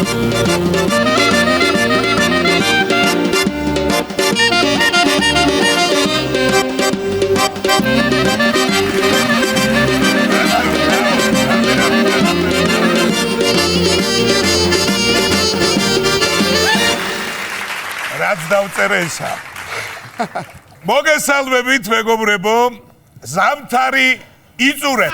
რაც დავწერე ისა. მოგესალმებით, მეგობრებო, ზამთარი იწურებ.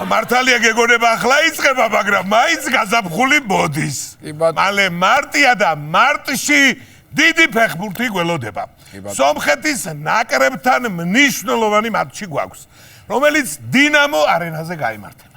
მართალია გეგონება ახლა იწყება, მაგრამ მაინც გაზაფხული მოდის. მალე მარტია და მარტში დიდი ფეხბურთი გველოდება. სომხეთის ნაკრებთან მნიშვნელოვანი მატჩი გვაქვს, რომელიც დინამო არენაზე გაიმართება.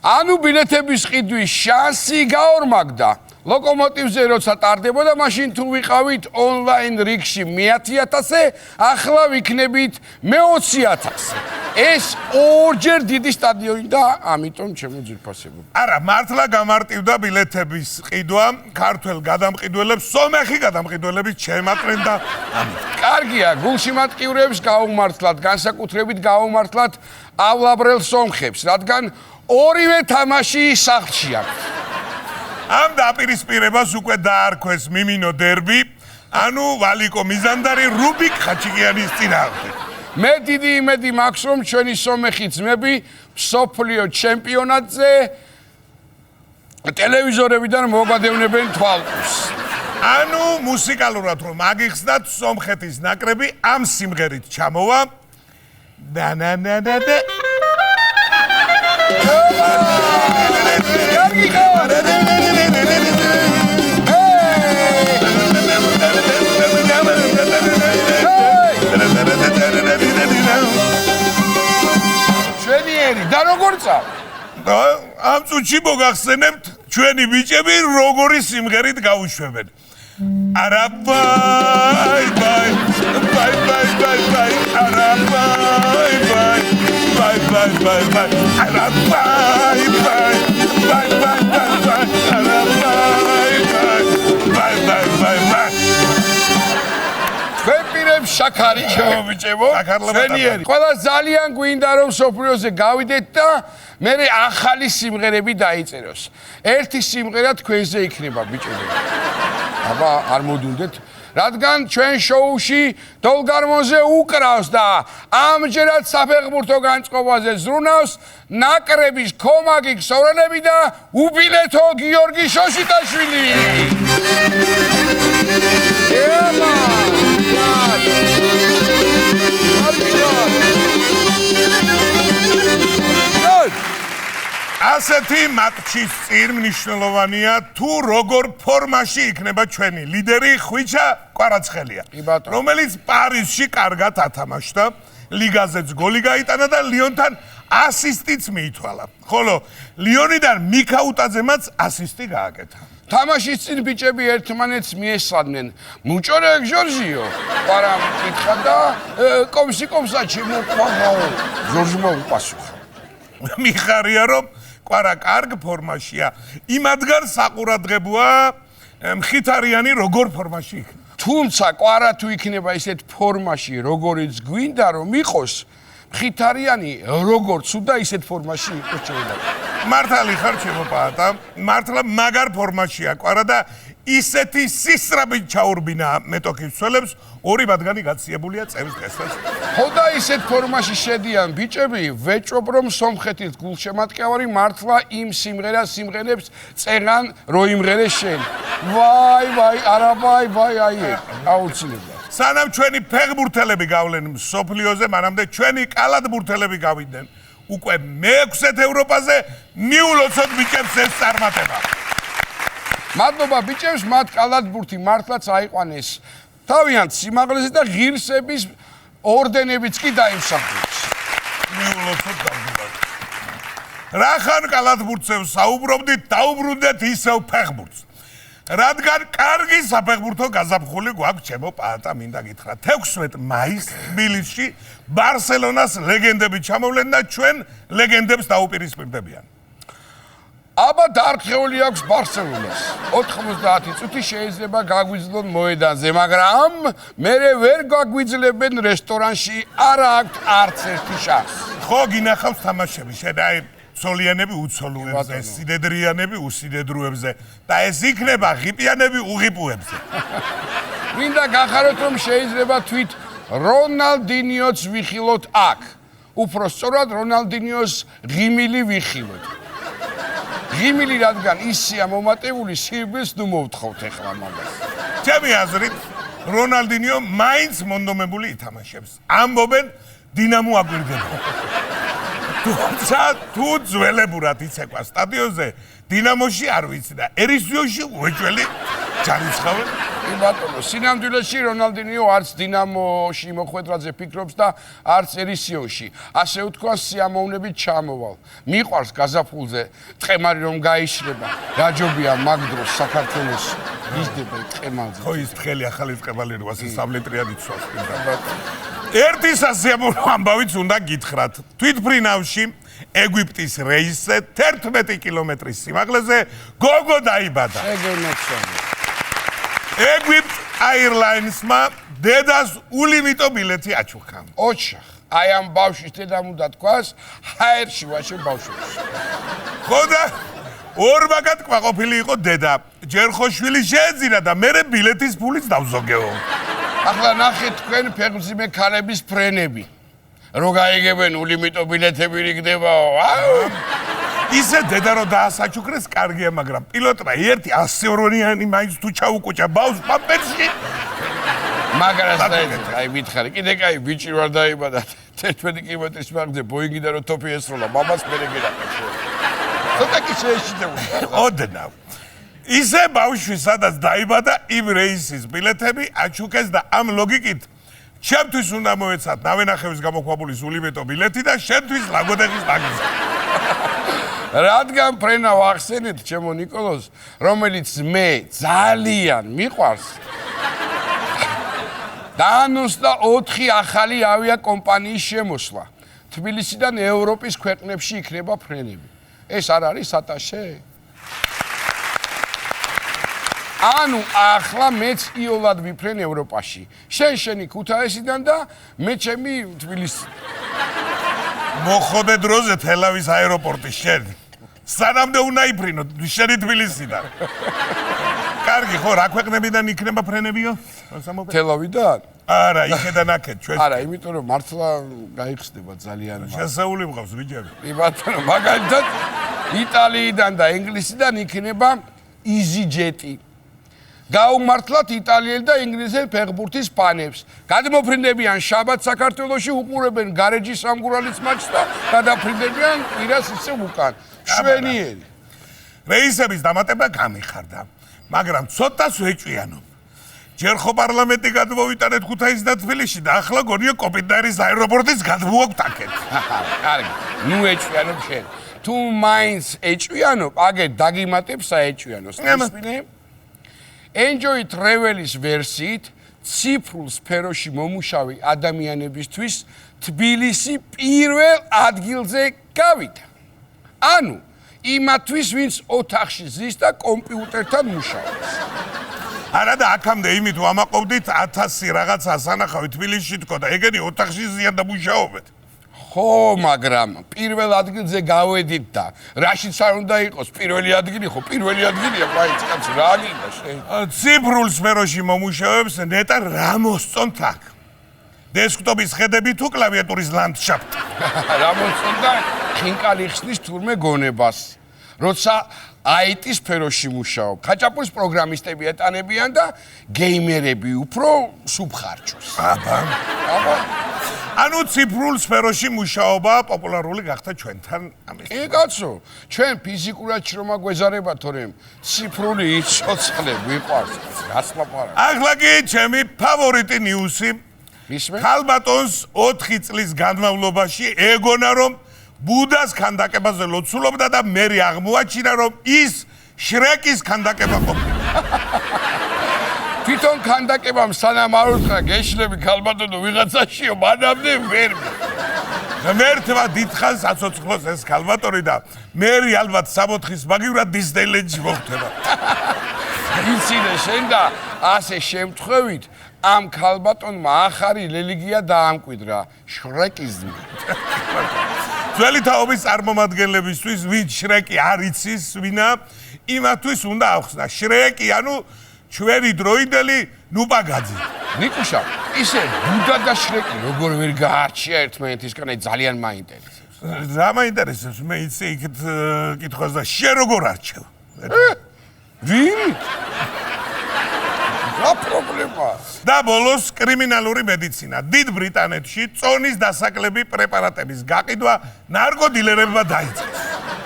ანუ ბილეთების ყიდვის შანსი გაორმაგდა. ლოკომოტივზე როცა ტარდებოდა, მაშინ თუ ვიყავით ონლაინ რიგში მე-10,000-ზე, ახლა ვიქნებით მე-20,000-ზე. ეს ორჯერ დიდი სტადიონი და ამიტომ ჩემო ძვირფასებო. არა, მართლა გამარტივდა ბილეთების ყიდვა, ქართველ გადამყიდველებს, სომეხი გადამყიდველების ჩემატნენ და ამით. კარგია, გულში მატკივრებს გაუმართლათ, განსაკუთრებით გაუმართლათ ავლაბრელ სომხებს, რადგან ორივე თამაში სახლში აქვს. ამ დაპირისპირებას უკვე დაარქვეს მიმინო დერბი, ანუ ვალიკო მიზანდარი რუბიკ ხაჩიკიანის წინააღმდეგ. მე დიდი იმედი მაქვს, რომ ჩვენი სომეხი ძმები მსოფლიო ჩემპიონატზე ტელევიზორებიდან მოგვადევნებენ თვალყურს. ანუ მუსიკალურად რომ აგიხსნათ, სომხეთის ნაკრები ამ სიმღერით ჩამოვა. და და როგორ წავ? ამ წუთში მოგახსენებთ ჩვენი ბიჭები როგორი სიმღერით გაუშვებენ. არა ბაი ბაი ბაი ბაი ბაი ბაი არა ბაი ბაი ბაი ბაი ბაი ბაი არა ბაი ბაი ბაი ბაი ბაი არა ბაი ბაი ბაი ბაი ბაი ბაი ვეპირებ შაქარი ჩემო ჩვენიერი. ყველა ძალიან გვინდა რომ სოფლიოზე გავიდეთ და მე ახალი სიმღერები დაიწეროს. ერთი სიმღერა თქვენზე იქნება ბიჭები. აბა არ მოდუნდეთ, რადგან ჩვენ შოუში დოლგარმონზე უკრავს და ამჯერად საფეხბურთო განწყობაზე ზრუნავს ნაკრების კომაგი ქსოვრენები და უბილეთო გიორგი შოშიტაშვილი. ასეთი მატჩის წინ მნიშვნელოვანია თუ როგორ ფორმაში იქნება ჩვენი ლიდერი ხვიჩა კვარაცხელია, რომელიც პარიზში კარგად ათამაშდა, ლიგაზეც გოლი გაიტანა და ლიონთან ასისტიც მიითვალა, ხოლო ლიონიდან მიქაუტაძემაც ასისტი გააკეთა. თამაშის წინ ბიჭები ერთმანეთს მიესალმნენ. მუჭორე ჟორჟიო, პარა მკითხა და კომსაჩი მოყვაო. ჟორჟმა უპასუხა. მიხარია რომ კვარა კარგ ფორმაშია. იმადგან საყურადღებოა მხითარიანი როგორ ფორმაში იქნება. თუმცა კვარა თუ იქნება ისეთ ფორმაში, როგორიც გვინდა რომ იყოს, მხითარიანი როგორც უნდა ისეთ ფორმაში იყოს შეიძლება. მართალი ხარ ჩემო პაატა, მართლა მაგარ ფორმაშია კვარა და ისეთი სისწრაფით ჩაურბინა მეტოქის ცველებს, ორი მათგანი გაციებულია წევის დღესაც. ხო და ისეთ ფორმაში შედიან ბიჭები, ვეჭობ რომ სომხეთის გულშემატკივარი მართლა იმ სიმღერას სიმღერებს წერან რო იმღერეს შენ. ვაი ვაი, არა ვაი ვაი აი, აუცილებლად. სანამ ჩვენი ფეხბურთელები გავლენ მსოფლიოზე, მანამდე ჩვენი კალათბურთელები გავიდნენ უკვე მე-6 ევროპაზე, მიულოცოთ ბიჭებს ეს წარმატება. მადლობა ბიჭებს, მათ კალათბურთი მართლაც აიყვანეს თავიანთ სიმაღლეზე და ღირსების ორდენებიც კი დაიმსახურეს. მიულოცოთ გამგებლად. რახან კალათბურთზე საუბრობდით, დაუბრუნდეთ ისევ ფეხბურთს. რადგან კარგი საფეხბურთო გაზაფხული გვაქვს ჩემო პაატა, მინდა გითხრათ. 16 მაისს თბილისში ბარსელონას ლეგენდები ჩამოვლენ და ჩვენ ლეგენდებს დაუპირისპირდებიან. აბა დარჩეული აქვს ბარსელონას. 90 წუთი შეიძლება გაგვიძლონ მოედანზე, მაგრამ მერე ვერ გაგვიძლებენ რესტორანში, არა აქვთ არც ერთი შანსი. ხო, გინახავს თამაშები, შენ აი ცოლიანები უცოლოებზე, სიდედრიანები უსიდედროებზე და ეს იქნება ღიპიანები უღიპუებზე. მინდა გახაროთ რომ შეიძლება თვით რონალდინიოც ვიხილოთ აქ. უფრო სწორად რონალდინიოს ღიმილი ვიხილოთ. ღიმილი რადგან ისია მომატებული სირბილს ნუ მოვთხოვთ ეხლა მაგას. ჩემი აზრით რონალდინიო მაინც მონდომებული ითამაშებს. ამბობენ დინამო აგვირდება. თუმცა თუ ძველებურად იცეკვა სტადიონზე დინამოში არ ვიცი და ერისიოში უეჭველი ჯარისხავენ. ბატონო, სინამდვილეში რონალდინიო არც დინამოში მოხვედრაზე ფიქრობს და არც ერისიოში. ასე ვთქვა სიამოვნებით ჩამოვალ. მიყვარს გაზაფხულზე ტყემარი რომ გაიშლება. რაჯობია მაგ დროს საქართველოს იზრდება ტყემალზე. ხო ის თხელი ახალი ტყემალი როა სამლიტრიანი ცვას პირდა. ერთი სასიამოვნო ამბავიც უნდა გითხრათ. თვითფრინავში ეგვიპტის რეისზე 11 კილომეტრის სიმაღლეზე გოგო დაიბადა. Egypt Airlines-მა დედას ულიმიტო ბილეთი აჩუქა. ოჩახ, აი ამ ბავშვის დედამ უნდა თქვას, ჰაერში ვაშე ბავშვებს. ხო და ორმაგად ყვაყოფილი იყო დედა. ჯერ ხო შვილი შეეძინა და მერე ბილეთის ფულიც დავზოგეო. ახლა ნახეთ თქვენ ფეხმძიმე ქალების ფრენები. რო გაიგებენ ულიმიტო ბილეთები რიგდებაო. ისე დედა რო დაასაჩუქრეს კარგია, მაგრამ პილოტმა ერთი 100-იანი მაინც თუ ჩაუკუჭა ბავშვს პამპერსში. მაგრას დაიწყე, აი მითხარი, კიდე კაი ბიჭი ვარ დაიბადა 11 კილომეტრის მაგზე ბოინგიდან რო თოფი ესროლა, მამას მერე გერაკეთე. ცოტა კი შეეშიდება. ოდნავ. ისე ბავშვი სადაც დაიბადა, იმ რეისის ბილეთები აჩუქეს და ამ ლოგიკით ჩემთვის უნდა მოეცათ ნავენახევის გამოქვაბულის ულიმიტო ბილეთი და შენთვის ლაგოდეხის ტაგიზი. რადგან ფრენა ვახსენეთ ჩემო ნიკოლოზ, რომელიც მე ძალიან მიყვარს. დაანონსდა 4 ახალი ავიაკომპანიის შემოსვლა. თბილისიდან ევროპის ქვეყნებში იქნება ფრენები. ეს არ არის ატაშე? ანუ ახლა მეც იოლად ვიფრენ ევროპაში. შენი ქუთაისიდან და მე ჩემი თბილისი. მოხოდე დროზე თელავის აეროპორტი შენ. სანამდე უნდა იფრინო შენი თბილისიდან. კარგი, ხო, რა ქვეყნებიდან იქნება ფრენებიო? თელავიდან? არა, იქედან აქეთ ჩვენ. არა, იმიტომ რომ მართლა გაიხსნება ძალიან. შესაული მყავს ბიჭები. ბატონო, მაგალითად იტალიიდან და ინგლისიდან იქნება EasyJet. გაუმართლათ იტალიელი და ინგლისელი ფეხბურთის ფანებს. გადმოფრინდებიან შაბათს საქართველოში, უყურებენ გარეჯის სამგურალის მატჩს და გადაფრინდებიან კვირას ისევ უკან. შვენიერი. რეისების დამატება გამიხარდა, მაგრამ ცოტას ვეჭვიანობ. ჯერ ხო პარლამენტი გადმოვიტანეთ ქუთაისს და თბილისში და ახლა გონია კოპიტარის აეროპორტის გადმოვაქვთ აქეთ. კარგი, ნუ ეჭვიანობ შენ. თუ მაინც ეჭვიანობ, აგერ დაგიმატებ საეჭვიანოს. ისმინე Enjoy Travel-ის ვერსიით ციფრულ სფეროში მომუშავე ადამიანებისთვის თბილისი პირველ ადგილზე გავიდა. ანუ იმათვის, ვინც ოთახში ზის და კომპიუტერთან მუშაობს. არა და აქამდე იმით ვამაყობდით 1000 რაღაცა ასანახავი თბილისში თქო და ეგენი ოთახში ზიან და მუშაობეთ. ხო, მაგრამ პირველ ადგილზე გავედით და რაშიც არ უნდა იყოს პირველი ადგილი, ხო, პირველი ადგილია, მაინც კაცო, რა გინდა შენ? ციფრულ სფეროში მომუშავებს ნეტარ რა მოსწონთ აქ? დესკტოპის ხედები თუ კლავიატურის ლანდშაფტი? რა მოსწონდა ხინკალი ხსნის თურმე გონებას. როცა IT სფეროში მუშაობ, ხაჭაპურის პროგრამისტები ეტანებიან და გეიმერები უფრო სუბხარჯოს. აბა. ანუ ციფრულ სფეროში მუშაობა პოპულარული გახდა ჩვენთან ამის. კი კაცო, ჩვენ ფიზიკურად შრომა გვეზარება, თორემ ციფრული იცოცხლე ვიყვარს, რას ლაპარაკობ. ახლა კი ჩემი ფავორიტი ნიუსი. ისმე? ქალბატონს 4 წლის განმავლობაში ეგონა რომ ბუდას ქანდაკებაზე ლოცულობდა და მერე აღმოაჩინა რომ ის შრეკის ქანდაკება ყოფილა. თვითონ ქანდაკებამ სანამ არ უთხრა გეშლები ქალბატონო ვიღაცაშიო, მანამდე ვერ. ღმერთმა დიდხანს აცოცხლოს ეს ქალბატონი და მერე ალბათ სამოთხის მაგივრად დისნეილენდში მოხვდება. იცინე შენ და ასე შემთხვევით ამ ქალბატონმა ახალი რელიგია დაამკვიდრა, შრეკიზმი. ძველი თაობის წარმომადგენლებისთვის ვინ შრეკი არ იცის ვინა იმათთვის უნდა ახსნა შრეკი ანუ ჩვენი დროინდელი ნუპაგაძე ნიკუშა ისე ბუდა და შრეკი როგორ ვერ გაარჩია ერთმანეთისგან აი ძალიან მაინტერესებს რა მაინტერესებს მე იცი იქით კითხოს და შენ როგორ არჩევ ვინ რა პრობლემაა და ბოლოს კრიმინალური მედიცინა დიდ ბრიტანეთში წონის დასაკლები პრეპარატების გაყიდვა ნარკოდილერებმა დაიწყეს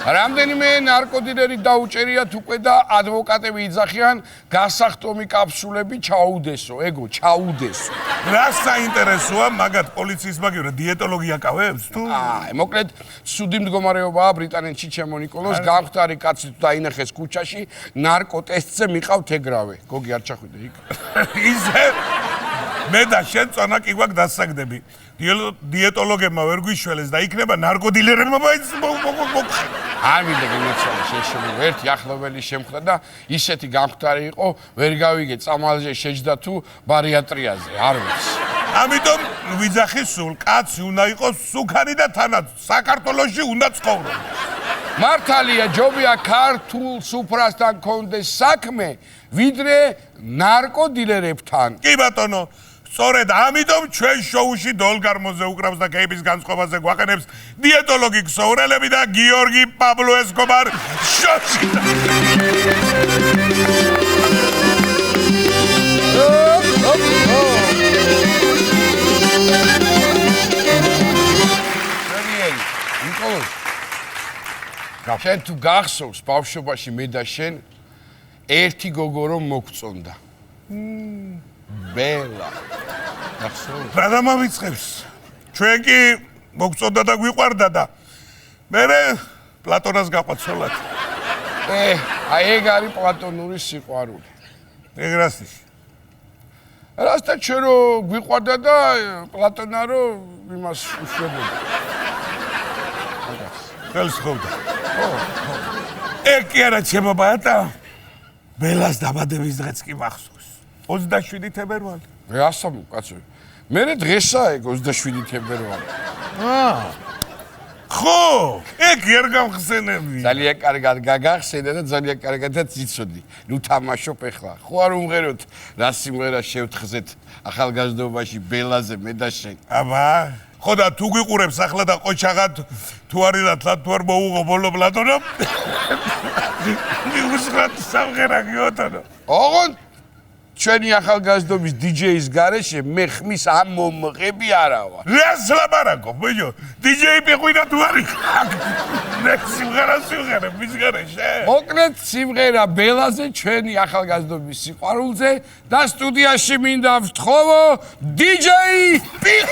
რამდენიმე ნარკოდილერი დაუჭერიათ უკვე და ადვოკატები იძახიან გასახტომი კაფსულები ჩაუდესო ეგო ჩაუდესო რა საინტერესოა მაგათ პოლიციის მაგივრა დიეტოლოგი აკავებს თუ მოკლედ ცუდი მდგომარეობაა ბრიტანეთში ჩემო ნიკოლოს გამხდარი კაცი თუ დაინახეს ქუჩაში ნარკოტესტზე მიყავთ ეგრავე გოგი არ ჩახვიდე იქ ისე მე და შენ წონა კი გვაქვს დასაგდები დიეტოლოგებმა ვერ გვიშველეს და იქნება ნარკოდილერებმა მაინც არ მინდა გიმეცვალე შეშობილ ერთი ახლობელი შემხვდა და ისეთი გამხდარი იყო ვერ გავიგე წამალზე შეჯდა თუ ბარიატრიაზე არ ვიცი ამიტომ ვიძახი სულ კაცი უნდა იყოს სუქანი და თანაც საქართველოში უნდა ცხოვრობდეს მართალია ჯობია ქართულ სუფრასთან კონდეს საქმე ვიდრე ნარკოდილერებთან კი ბატონო სწორედ ამიტომ ჩვენ შოუში დოლგარმოზე უკრავს და კეიპის განწყობაზე გვაყენებს დიეტოლოგი ქსოვრელები და გიორგი პაბლო ესკობარ შოში შენ თუ გახსოვს ბავშვობაში მე და შენ ერთი გოგო რომ მოგწონდა ბელა გახსოვს რა დამავიწყებს ჩვენ კი მოგწონდა და გვიყვარდა და მე პლატონას გაყვაცოლად აი ეგ არის პლატონური სიყვარული ეგ რასის რასთან ჩვენ რო გვიყვარდა და პლატონა რო იმას უშვებოდა ხელს ხოვდა ეგ კი არა ჩემო ბატა ბელას დაბადების დღეც კი მახსოვს 27 თებერვალი მე ასამო კაცო მე დღესაა ეგ 27 თებერვალი ხო ეგ არ გამხსენები ძალიან კარგად გაგახსენე და ძალიან კარგადაც იცოდი ნუ თამაშობ ახლა ხო არ უმღეროთ რა სიმღერა შევთხზეთ ახალგაზრდობაში ბელაზე მე და შენ აბა ხო და თუ გიყურებს ახლა და ყოჩაღად თუ არის და თუ არ მოუღო ბოლო პლატონო მიუსხათ სამღერა გიოთანო ოღონდ ჩვენი ახალგაზრდობის DJ-ის გარეშე მე ხმის ამ მომღები არა ვარ. რას ლაპარაკობ, ბიჭო? DJ პეყვინა თუ არის? მე სიმღერა მის გარეშე. მოკლედ სიმღერა ბელაზე ჩვენი ახალგაზრდობის სიყვარულზე და სტუდიაში მინდა ვთხოვო DJ პიყ